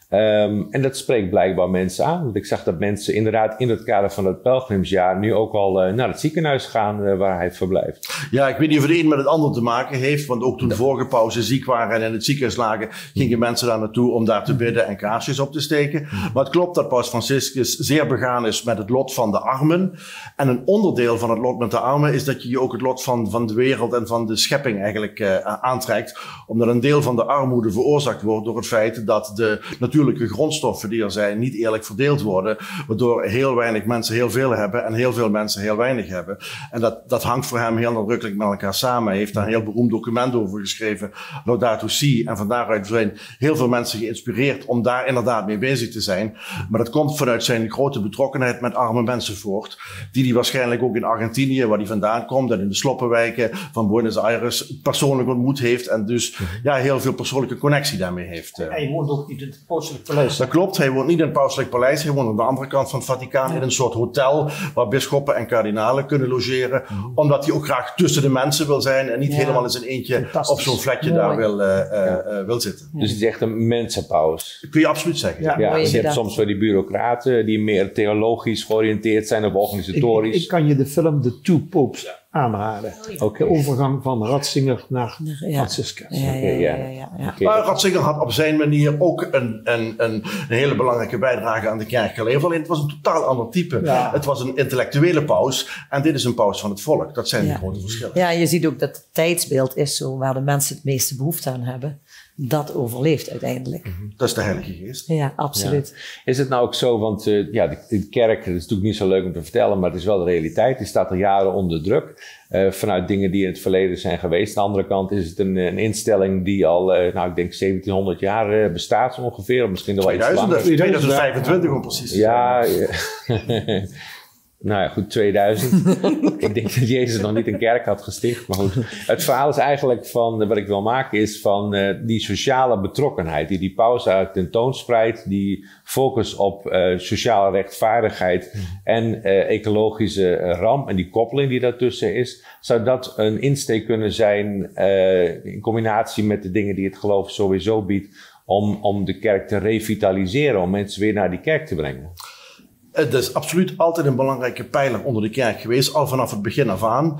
[SPEAKER 3] En dat spreekt blijkbaar mensen aan. Want ik zag dat mensen inderdaad in het kader van het pelgrimsjaar nu ook al naar het ziekenhuis gaan waar hij verblijft.
[SPEAKER 7] Ja, ik weet niet of het een met het ander te maken heeft. Want ook toen de vorige pauze ziek waren en in het ziekenhuis lagen, gingen mensen daar naartoe om daar te bidden en kaarsjes op te steken. Maar het klopt dat Paus Franciscus zeer begaan is met het lot van de armen. En een onderdeel van het lot met de armen is dat je je ook het lot van de wereld en van de schepping eigenlijk aantrekt. Omdat een deel van de armoede veroorzaakt wordt door het feit dat de natuurlijke grondstoffen die er zijn niet eerlijk verdeeld worden. Waardoor heel weinig mensen heel veel hebben en heel veel mensen heel weinig hebben. En dat hangt voor hem heel nadrukkelijk met elkaar samen. Hij heeft daar een heel beroemd document over geschreven, Laudato Si. En van daaruit zijn heel veel mensen geïnspireerd om daar inderdaad mee bezig te zijn. Maar dat komt vanuit zijn grote betrokkenheid met arme mensen voort. Die hij waarschijnlijk ook in Argentinië, waar hij vandaan komt, en in de sloppenwijken van Buenos Aires persoonlijk ontmoet heeft. En dus heel veel persoonlijke connectie daarmee heeft.
[SPEAKER 4] Hij woont ook niet in het Pauselijk Paleis.
[SPEAKER 7] Dat klopt, hij woont niet in het Pauselijk Paleis. Hij woont aan de andere kant van het Vaticaan in een soort hotel waar bisschoppen en kardinalen kunnen logeren. Omdat hij ook graag tussen de mensen wil zijn en niet helemaal in zijn eentje op zo'n flatje daar wil zitten.
[SPEAKER 3] Dus het is echt een mensenpaus.
[SPEAKER 7] Kun je absoluut zeggen.
[SPEAKER 3] Je hebt soms wel die bureaucraten die meer theologisch georiënteerd zijn of organisatorisch.
[SPEAKER 4] Ik kan je de film The Two Popes aanraden. Ook de overgang van Ratzinger naar Franciscus.
[SPEAKER 7] Maar Ratzinger had op zijn manier ook een hele belangrijke bijdrage aan de kerk geleverd. Alleen het was een totaal ander type. Ja. Het was een intellectuele paus en dit is een paus van het volk. Dat zijn de grote verschillen.
[SPEAKER 2] Ja, je ziet ook dat het tijdsbeeld is zo waar de mensen het meeste behoefte aan hebben. Dat overleeft uiteindelijk.
[SPEAKER 7] Dat is de Heilige Geest.
[SPEAKER 2] Ja, absoluut.
[SPEAKER 3] Ja. Is het nou ook zo, want de kerk, dat is natuurlijk niet zo leuk om te vertellen, maar het is wel de realiteit. Die staat al jaren onder druk vanuit dingen die in het verleden zijn geweest. Aan de andere kant is het een instelling die al, ik denk 1700 jaar bestaat ongeveer. Of misschien nog wel iets langer.
[SPEAKER 7] 2025 om precies te zijn.
[SPEAKER 3] Nou ja, goed, 2000. Ik denk dat Jezus nog niet een kerk had gesticht. Maar goed, het verhaal is eigenlijk van, wat ik wil maken, is van die sociale betrokkenheid die paus eigenlijk tentoonspreidt. Die focus op sociale rechtvaardigheid en ecologische ramp en die koppeling die daartussen is. Zou dat een insteek kunnen zijn in combinatie met de dingen die het geloof sowieso biedt om de kerk te revitaliseren, om mensen weer naar die kerk te brengen?
[SPEAKER 7] Het is absoluut altijd een belangrijke pijler onder de kerk geweest, al vanaf het begin af aan.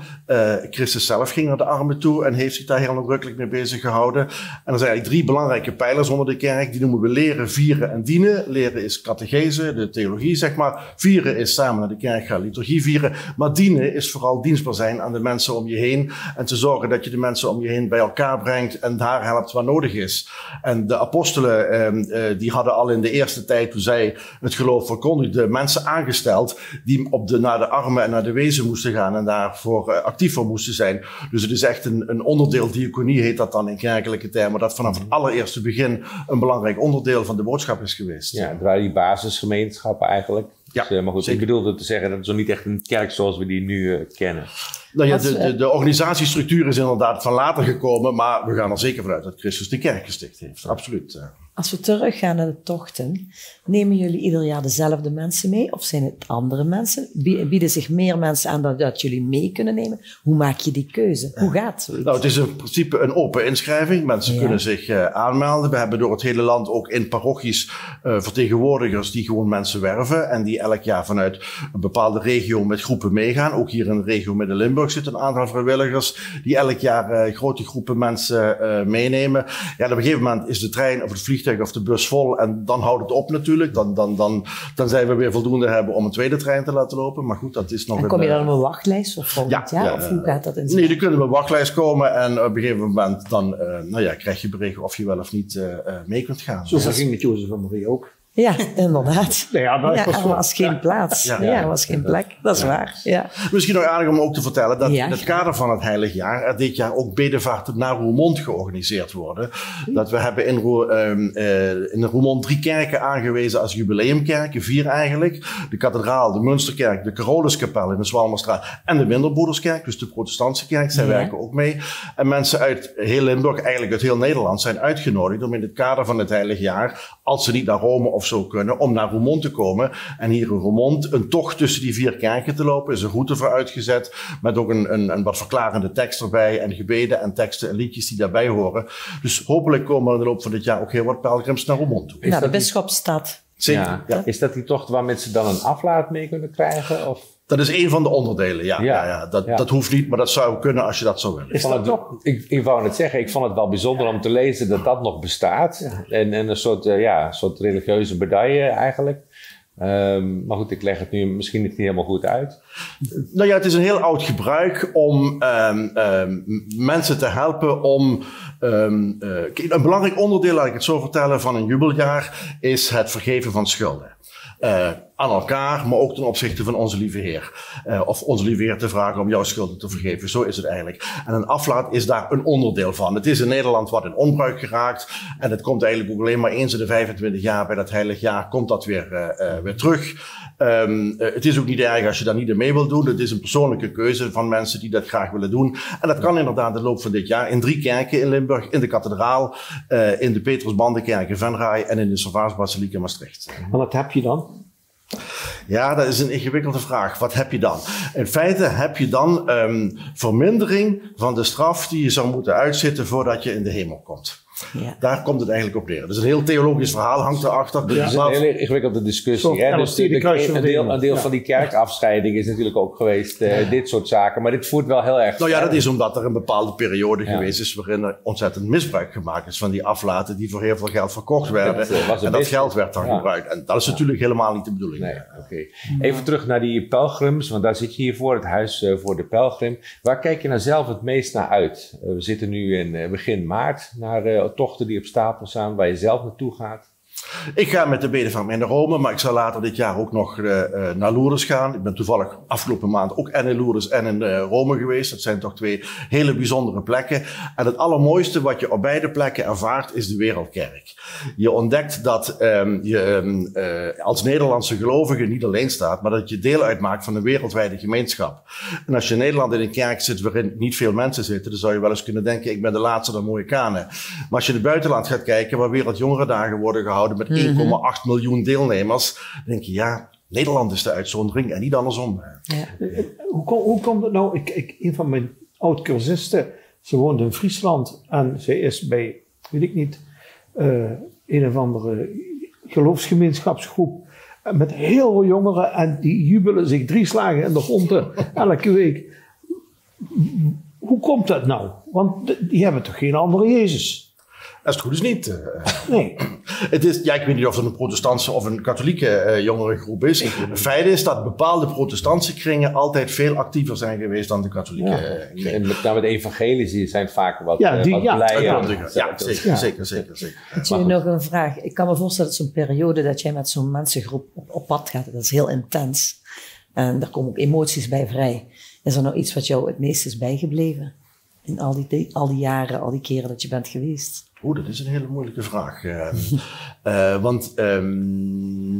[SPEAKER 7] Christus zelf ging naar de armen toe en heeft zich daar heel nadrukkelijk mee bezig gehouden. En er zijn eigenlijk 3 belangrijke pijlers onder de kerk. Die noemen we leren, vieren en dienen. Leren is catechese, de theologie zeg maar. Vieren is samen naar de kerk gaan, liturgie vieren. Maar dienen is vooral dienstbaar zijn aan de mensen om je heen. En te zorgen dat je de mensen om je heen bij elkaar brengt en daar helpt waar nodig is. En de apostelen die hadden al in de eerste tijd, toen zij het geloof verkondigden, mensen aangesteld die naar de armen en naar de wezen moesten gaan en daarvoor actief voor moesten zijn. Dus het is echt een onderdeel, diaconie heet dat dan in kerkelijke termen, dat vanaf het allereerste begin een belangrijk onderdeel van de boodschap is geweest.
[SPEAKER 3] Ja, het waren die basisgemeenschappen eigenlijk. Ja, dus, maar goed, zeker. Ik bedoelde te zeggen dat het zo niet echt een kerk zoals we die nu kennen.
[SPEAKER 7] Nou ja, de organisatiestructuur is inderdaad van later gekomen, maar we gaan er zeker vanuit dat Christus de kerk gesticht heeft. Absoluut.
[SPEAKER 2] Als we teruggaan naar de tochten, nemen jullie ieder jaar dezelfde mensen mee? Of zijn het andere mensen? Bieden zich meer mensen aan dat jullie mee kunnen nemen? Hoe maak je die keuze? Hoe gaat zoiets?
[SPEAKER 7] Nou, het is in principe een open inschrijving. Mensen kunnen zich aanmelden. We hebben door het hele land ook in parochies vertegenwoordigers die gewoon mensen werven. En die elk jaar vanuit een bepaalde regio met groepen meegaan. Ook hier in de regio Midden-Limburg zitten een aantal vrijwilligers die elk jaar grote groepen mensen meenemen. Ja, op een gegeven moment is de trein of het vliegtuig of de bus vol en dan houdt het op natuurlijk. Dan zijn we weer voldoende hebben om een tweede trein te laten lopen. Maar goed, dat is nog
[SPEAKER 2] en kom je dan op een wachtlijst voor volgend jaar? Of hoe gaat dat in
[SPEAKER 7] Nee, dan kunnen we op een wachtlijst komen en op een gegeven moment dan krijg je bericht of je wel of niet mee kunt gaan.
[SPEAKER 4] Zo ging met Jozef en Marie ook.
[SPEAKER 2] Ja, inderdaad.
[SPEAKER 4] Er
[SPEAKER 2] was geen plaats. Er was geen plek. Dat is waar. Ja.
[SPEAKER 7] Misschien nog aardig om ook te vertellen dat in het kader van het Heilig Jaar er dit jaar ook bedevaarten naar Roermond georganiseerd worden. Dat we hebben in Roermond 3 kerken aangewezen als jubileumkerken, 4 eigenlijk. De kathedraal, de Münsterkerk, de Caroluskapel in de Zwalmerstraat en de Winterbroederskerk, dus de protestantse kerk. Zij werken ook mee. En mensen uit heel Limburg, eigenlijk uit heel Nederland, zijn uitgenodigd om in het kader van het Heilig Jaar, als ze niet naar Rome of zo kunnen om naar Roermond te komen. En hier in Roermond een tocht tussen die 4 kerken te lopen. Is een route voor uitgezet. Met ook een wat verklarende tekst erbij. En gebeden en teksten en liedjes die daarbij horen. Dus hopelijk komen er in de loop van dit jaar ook heel wat pelgrims naar Roermond toe.
[SPEAKER 2] Nou, de Bisschopsstad.
[SPEAKER 7] Zeker.
[SPEAKER 3] Ja. Is dat die tocht waar mensen dan een aflaat mee kunnen krijgen? Of?
[SPEAKER 7] Dat is een van de onderdelen, ja. Dat hoeft niet, maar dat zou kunnen als je dat zou willen.
[SPEAKER 4] Is dat toch?
[SPEAKER 3] Ik wou net zeggen, ik vond het wel bijzonder om te lezen dat dat nog bestaat. Ja. En een soort religieuze medaille eigenlijk. Maar goed, ik leg het nu misschien niet helemaal goed uit.
[SPEAKER 7] Nou ja, het is een heel oud gebruik om mensen te helpen om... een belangrijk onderdeel, laat ik het zo vertellen, van een jubeljaar is het vergeven van schulden. Aan elkaar, maar ook ten opzichte van onze lieve Heer. Of onze lieve Heer te vragen om jouw schulden te vergeven. Zo is het eigenlijk. En een aflaat is daar een onderdeel van. Het is in Nederland wat in onbruik geraakt. En het komt eigenlijk ook alleen maar eens in de 25 jaar bij dat heilig jaar komt dat weer terug. Het is ook niet erg als je daar niet in mee wilt doen. Het is een persoonlijke keuze van mensen die dat graag willen doen. En dat kan inderdaad in de loop van dit jaar in 3 kerken in Limburg. In de kathedraal, in de Petrusbandenkerk in Venray en in de Servaasbasiliek in Maastricht.
[SPEAKER 4] En wat heb je dan?
[SPEAKER 7] Ja, dat is een ingewikkelde vraag. Wat heb je dan? In feite heb je dan vermindering van de straf die je zou moeten uitzitten voordat je in de hemel komt. Ja. Daar komt het eigenlijk op neer. Dus een heel theologisch verhaal hangt erachter.
[SPEAKER 3] Het is een hele ingewikkelde discussie. Hè? Dus een deel van die kerkafscheiding is natuurlijk ook geweest, dit soort zaken. Maar dit voert wel heel erg...
[SPEAKER 7] Nou ja, dat is omdat er een bepaalde periode geweest is waarin er ontzettend misbruik gemaakt is van die aflaten die voor heel veel geld verkocht werden. En dat geld werd dan gebruikt. En dat is natuurlijk helemaal niet de bedoeling.
[SPEAKER 3] Nee, okay. Even terug naar die pelgrims, want daar zit je hier voor, het huis voor de pelgrim. Waar kijk je nou zelf het meest naar uit? We zitten nu in begin maart naar tochten die op stapel staan, waar je zelf naartoe gaat.
[SPEAKER 7] Ik ga met de bedevaart mee naar Rome, maar ik zal later dit jaar ook nog naar Lourdes gaan. Ik ben toevallig afgelopen maand ook en in Lourdes en in Rome geweest. Dat zijn toch 2 hele bijzondere plekken. En het allermooiste wat je op beide plekken ervaart is de wereldkerk. Je ontdekt dat je als Nederlandse gelovige niet alleen staat, maar dat je deel uitmaakt van een wereldwijde gemeenschap. En als je in Nederland in een kerk zit waarin niet veel mensen zitten, dan zou je wel eens kunnen denken, ik ben de laatste der Mohikanen. Maar als je in het buitenland gaat kijken, waar Wereldjongerendagen worden gehouden met 1,8 miljoen deelnemers, dan denk je, ja, Nederland is de uitzondering en niet andersom.
[SPEAKER 4] Ja. Hoe komt het nou? Een van mijn oud-cursisten, ze woont in Friesland en ze is bij, weet ik niet, een of andere geloofsgemeenschapsgroep met heel veel jongeren en die jubelen zich 3 slagen in de ronde elke week. Hoe komt dat nou? Want die hebben toch geen andere Jezus?
[SPEAKER 7] Als het goed is niet.
[SPEAKER 4] Nee.
[SPEAKER 7] Het is, ja, ik weet niet of het een protestantse of een katholieke jongerengroep is. Het feit is dat bepaalde protestantse kringen altijd veel actiever zijn geweest dan de katholieke kringen.
[SPEAKER 3] En met name de evangelici zijn vaak wat
[SPEAKER 7] blij. Zeker.
[SPEAKER 2] Ik zie nog een vraag. Ik kan me voorstellen dat zo'n periode dat jij met zo'n mensengroep op pad gaat, dat is heel intens. En daar komen ook emoties bij vrij. Is er nou iets wat jou het meest is bijgebleven? In al die jaren, al die keren dat je bent geweest?
[SPEAKER 7] Dat is een hele moeilijke vraag. Want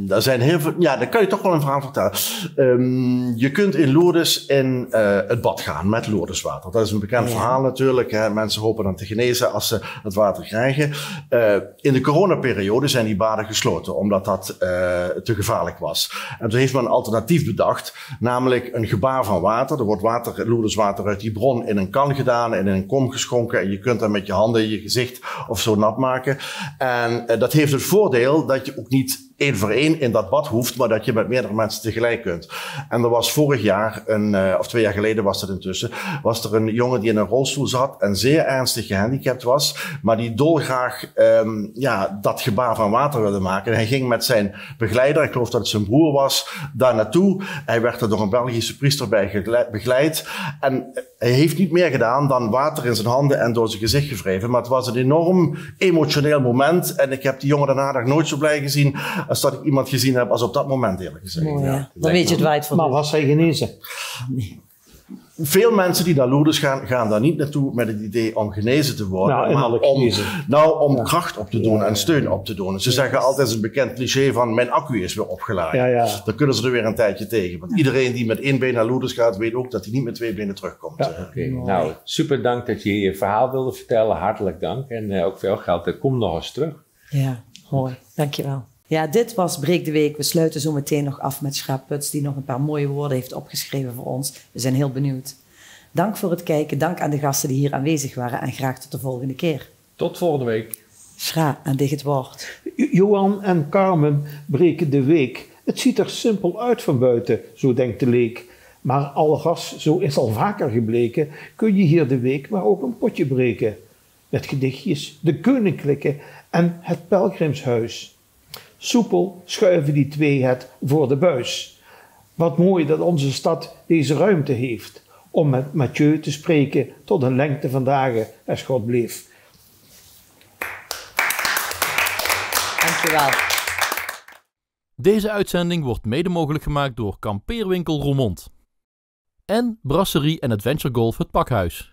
[SPEAKER 7] er zijn heel veel... Ja, daar kan je toch wel een verhaal vertellen. Je kunt in Lourdes in het bad gaan met Lourdeswater. Dat is een bekend verhaal natuurlijk. Hè. Mensen hopen dan te genezen als ze het water krijgen. In de coronaperiode zijn die baden gesloten, omdat dat te gevaarlijk was. En toen heeft men een alternatief bedacht, namelijk een gebaar van water. Er wordt Lourdeswater uit die bron in een kan gedaan en in een kom geschonken. En je kunt dan met je handen je gezicht of zo nat maken. En dat heeft het voordeel dat je ook niet 1 voor 1 in dat bad hoeft, maar dat je met meerdere mensen tegelijk kunt. En er was vorig jaar, of 2 jaar geleden was dat intussen, was er een jongen die in een rolstoel zat en zeer ernstig gehandicapt was, maar die dolgraag dat gebaar van water wilde maken. En hij ging met zijn begeleider, ik geloof dat het zijn broer was, daar naartoe. Hij werd er door een Belgische priester bij begeleid. En hij heeft niet meer gedaan dan water in zijn handen en door zijn gezicht gewreven. Maar het was een enorm emotioneel moment. En ik heb die jongen daarna nog nooit zo blij gezien als dat ik iemand gezien heb als op dat moment, eerlijk gezegd.
[SPEAKER 2] Mooi, ja. Dan weet je het waard van.
[SPEAKER 4] Maar was hij genezen?
[SPEAKER 2] Nee.
[SPEAKER 7] Veel mensen die naar Lourdes gaan daar niet naartoe met het idee om genezen te worden, maar om kracht op te doen en steun op te doen. Ze zeggen altijd een bekend cliché van mijn accu is weer opgeladen.
[SPEAKER 4] Ja.
[SPEAKER 7] Dan kunnen ze er weer een tijdje tegen. Want iedereen die met 1 been naar Lourdes gaat, weet ook dat hij niet met 2 benen terugkomt.
[SPEAKER 3] Nou, super dank dat je je verhaal wilde vertellen. Hartelijk dank. En ook veel geld. Kom nog eens terug.
[SPEAKER 2] Ja, mooi. Dankjewel. Ja, dit was Breek de Week. We sluiten zo meteen nog af met Sjaap Puts, die nog een paar mooie woorden heeft opgeschreven voor ons. We zijn heel benieuwd. Dank voor het kijken, dank aan de gasten die hier aanwezig waren en graag tot de volgende keer.
[SPEAKER 3] Tot volgende week.
[SPEAKER 2] Sjaap, en dig het woord.
[SPEAKER 4] Johan en Carmen breken de week. Het ziet er simpel uit van buiten, zo denkt de leek. Maar alras, zo is al vaker gebleken, kun je hier de week maar ook een potje breken. Met gedichtjes, de koninklijke en het pelgrimshuis. Soepel schuiven die twee het voor de buis. Wat mooi dat onze stad deze ruimte heeft om met Mathieu te spreken tot een lengte van dagen als God bleef.
[SPEAKER 2] Dankjewel.
[SPEAKER 1] Deze uitzending wordt mede mogelijk gemaakt door Kampeerwinkel Roermond en Brasserie en Adventure Golf Het Pakhuis.